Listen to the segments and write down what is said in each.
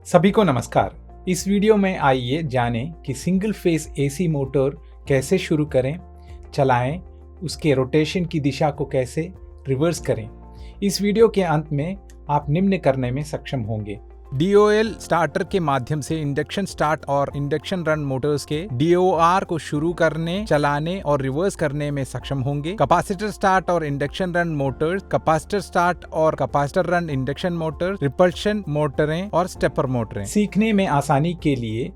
सभी को नमस्कार। इस वीडियो में आइए जानें कि सिंगल फेस एसी मोटर कैसे शुरू करें, चलाएं, उसके रोटेशन की दिशा को कैसे रिवर्स करें। इस वीडियो के अंत में आप निम्न करने में सक्षम होंगे। DOL स्टार्टर के माध्यम से इंडक्शन स्टार्ट और इंडक्शन रन मोटर्स के DOR को शुरू करने, चलाने और रिवर्स करने में सक्षम होंगे। कैपेसिटर स्टार्ट और induction run motors, capacitor start और capacitor run induction motors, repulsion मोटरें और स्टेपर मोटरें। सीखने में आसानी के लिए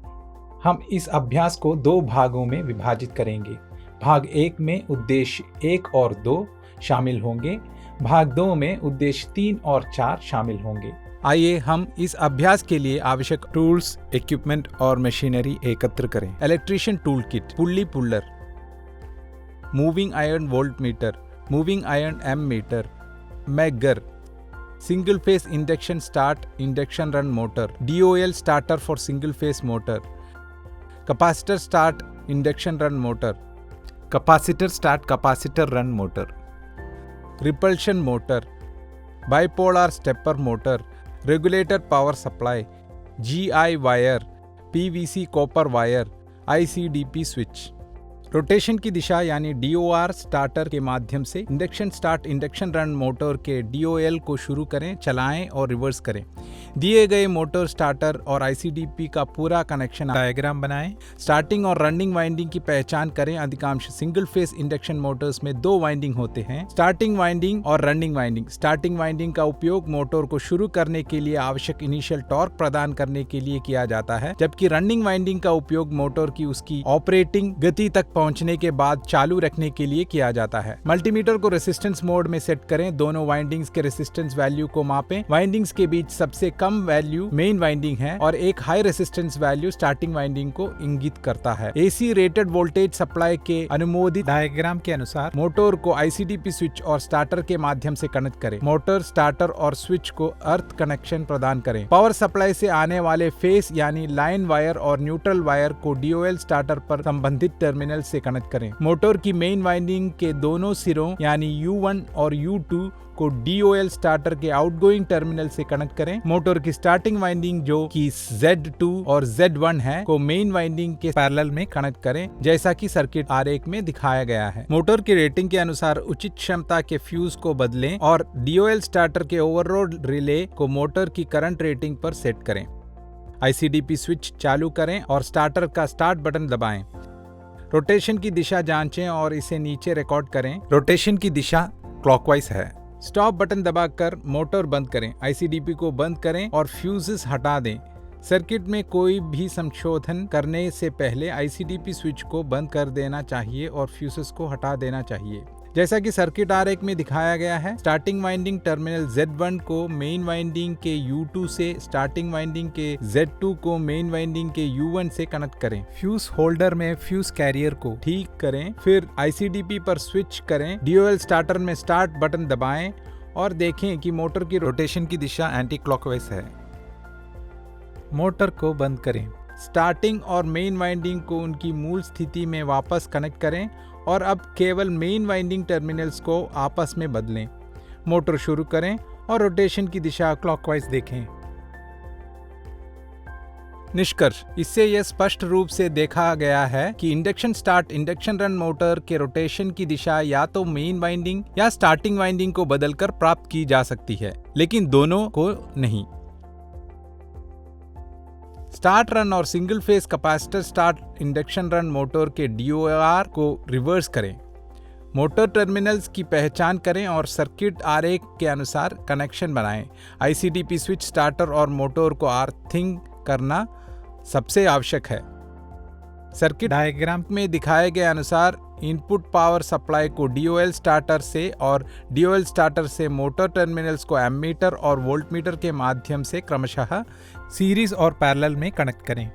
हम इस अभ्यास को 2 भागों में विभाजित करेंगे। भाग 1 में उद्देश्य 1 और 2 शामिल होंगे। भाग 2 में उद्देश्य 3 और 4 शामिल होंगे। आइए हम इस अभ्यास के लिए आवश्यक टूल्स, इक्विपमेंट और मशीनरी एकत्र करें। Electrician tool kit, pulley puller, moving iron volt meter, moving iron ammeter, megger, single phase induction start induction run motor, DOL starter for single phase motor, capacitor start induction run motor, capacitor start capacitor run motor, repulsion motor, bipolar stepper motor, regulator power supply, GI wire, PVC copper wire, ICDP switch. Rotation की दिशा यानी DOR starter के माध्यम से induction start induction run motor के DOL को शुरू करें, चलाएं और रिवर्स करें। दिए गए मोटर स्टार्टर और ICDP का पूरा कनेक्शन डायग्राम बनाएं। स्टार्टिंग और रनिंग वाइंडिंग की पहचान करें। अधिकांश सिंगल फेस इंडक्शन मोटर्स में 2 वाइंडिंग होते हैं, स्टार्टिंग वाइंडिंग और रनिंग वाइंडिंग। स्टार्टिंग वाइंडिंग का उपयोग मोटर को शुरू करने के लिए आवश्यक इनिशियल टॉर्क प्रदान करने के लिए किया जाता है, जबकि रनिंग वाइंडिंग का उपयोग मोटर की उसकी ऑपरेटिंग गति तक पहुंचने के बाद चालू रखने के लिए किया जाता है। मल्टीमीटर को रेसिस्टेंस मोड में सेट करें। दोनों वाइंडिंग्स के रेसिस्टेंस वैल्यू को मापें। वाइंडिंग्स के बीच सबसे कम वैल्यू मेन वाइंडिंग है और एक high resistance value starting winding को इंगित करता है। AC रेटेड वोल्टेज सप्लाई के अनुमोदित डायग्राम के अनुसार मोटर को ICDP स्विच और स्टार्टर के माध्यम से कनेक्ट करें। मोटर, स्टार्टर और स्विच को अर्थ कनेक्शन प्रदान करें। पावर सप्लाई से आने वाले फेस यानी लाइन वायर और न्यूट्रल वायर को DOL स्टार्टर पर संबंधित टर्मिनल से कनेक्ट करें। मोटर की मेन वाइंडिंग के दोनों सिरों यानी U1 और U2 को DOL स्टार्टर के आउटगोइंग टर्मिनल से कनेक्ट करें। मोटर की स्टार्टिंग वाइंडिंग जो कि Z2 और Z1 है को मेन वाइंडिंग के पैरेलल में कनेक्ट करें, जैसा कि सर्किट आरेख में दिखाया गया है। मोटर की रेटिंग के अनुसार उचित क्षमता के फ्यूज को बदलें और DOL स्टार्टर के ओवरलोड रिले को मोटर की करंट रेटिंग पर सेट करें। ICDP स्विच चालू करें और स्टार्टर का स्टार्ट बटन दबाएं। रोटेशन की दिशा जांचें और इसे नीचे रिकॉर्ड करें। रोटेशन की दिशा क्लॉकवाइज है। स्टॉप बटन दबाकर मोटर बंद करें। ICDP को बंद करें और फ्यूजेस हटा दें। सर्किट में कोई भी संशोधन करने से पहले ICDP स्विच को बंद कर देना चाहिए और फ्यूजेस को हटा देना चाहिए, जैसा कि सर्किट आरेख में दिखाया गया है। स्टार्टिंग वाइंडिंग टर्मिनल Z1 को मेन वाइंडिंग के U2 से, स्टार्टिंग वाइंडिंग के Z2 को मेन वाइंडिंग के U1 से कनेक्ट करें। फ्यूज होल्डर में फ्यूज कैरियर को ठीक करें, फिर ICDP पर स्विच करें। DOL स्टार्टर में स्टार्ट बटन दबाएं और देखें कि मोटर की रोटेशन की दिशा एंटी क्लॉकवाइज है। मोटर को बंद करें। स्टार्टिंग और मेन वाइंडिंग को उनकी मूल स्थिति में वापस कनेक्ट करें और अब केवल मेन वाइंडिंग टर्मिनल्स को आपस में बदलें। मोटर शुरू करें और रोटेशन की दिशा क्लॉकवाइज देखें। निष्कर्ष: इससे यह स्पष्ट रूप से देखा गया है कि induction start induction run motor के रोटेशन की दिशा या तो मेन वाइंडिंग या स्टार्टिंग वाइंडिंग को बदलकर प्राप्त की जा सकती है, लेकिन दोनों को नहीं। स्टार्ट रन और single phase capacitor start induction run motor के DOR को रिवर्स करें। मोटर टर्मिनल्स की पहचान करें और सर्किट आरेख के अनुसार कनेक्शन बनाएं। ICDP स्विच, स्टार्टर और मोटर को अर्थिंग करना सबसे आवश्यक है। सर्किट डायग्राम में दिखाए गए अनुसार इनपुट पावर सप्लाई को DOL स्टार्टर से और DOL स्टार्टर से मोटर टर्मिनल्स को एमीटर और वोल्टमीटर के माध्यम से क्रमशः सीरीज और पैरेलल में कनेक्ट करें।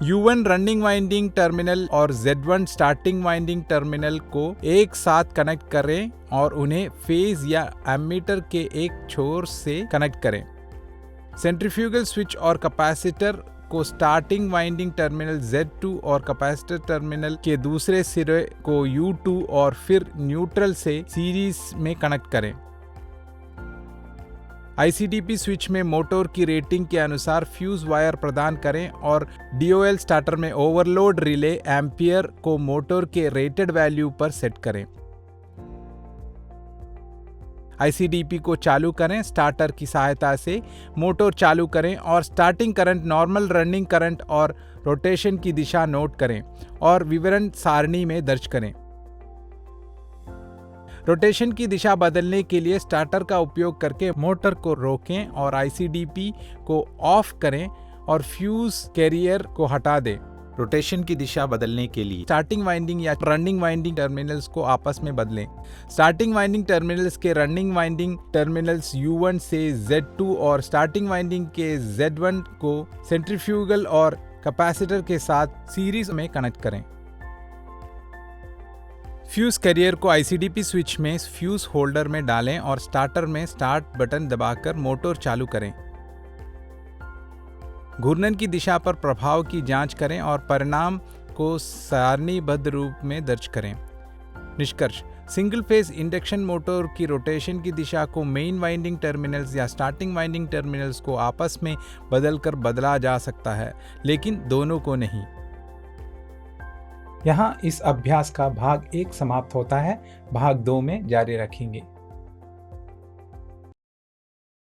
U1 रनिंग वाइंडिंग टर्मिनल और Z1 स्टार्टिंग वाइंडिंग टर्मिनल को एक साथ कनेक्ट करें और उन्हें फेज या एमीटर के एक छोर से कनेक्ट करें। सेंट्रीफ्यूगल स्विच और कैपेसिटर को स्टार्टिंग वाइंडिंग टर्मिनल Z2 और कैपेसिटर टर्मिनल के दूसरे सिरे को U2 और फिर न्यूट्रल से सीरीज में कनेक्ट करें। ICDP स्विच में मोटर की रेटिंग के अनुसार फ्यूज वायर प्रदान करें और DOL स्टार्टर में ओवरलोड रिले एम्पियर को मोटर के रेटेड वैल्यू पर सेट करें। ICDP को चालू करें, स्टार्टर की सहायता से मोटर चालू करें और starting current, normal running current और रोटेशन की दिशा नोट करें और विवरण सारणी में दर्ज करें। रोटेशन की दिशा बदलने के लिए स्टार्टर का उपयोग करके मोटर को रोकें और ICDP को ऑफ करें और फ्यूज कैरियर को हटा दें। रोटेशन की दिशा बदलने के लिए स्टार्टिंग वाइंडिंग या रनिंग वाइंडिंग टर्मिनल्स को आपस में बदलें। स्टार्टिंग वाइंडिंग टर्मिनल्स के रनिंग वाइंडिंग टर्मिनल्स U1 से Z2 और स्टार्टिंग वाइंडिंग के Z1 को सेंट्रीफ्यूगल और कैपेसिटर के साथ सीरीज में कनेक्ट करें। फ्यूज कैरियर को ICDP स्विच में फ्यूज होल्डर में डालें और स्टार्टर में स्टार्ट बटन दबाकर मोटर चालू करें। घूर्णन की दिशा पर प्रभाव की जांच करें और परिणाम को सारणीबद्ध रूप में दर्ज करें। निष्कर्ष: सिंगल फेज इंडक्शन मोटर की रोटेशन की दिशा को मेन वाइंडिंग टर्मिनल्स या स्टार्टिंग वाइंडिंग टर्मिनल्स को आपस में बदलकर बदला जा सकता है, लेकिन दोनों को नहीं। यहाँ इस अभ्यास का भाग 1 समाप्त होता है। भाग 2 में जारी रखेंगे।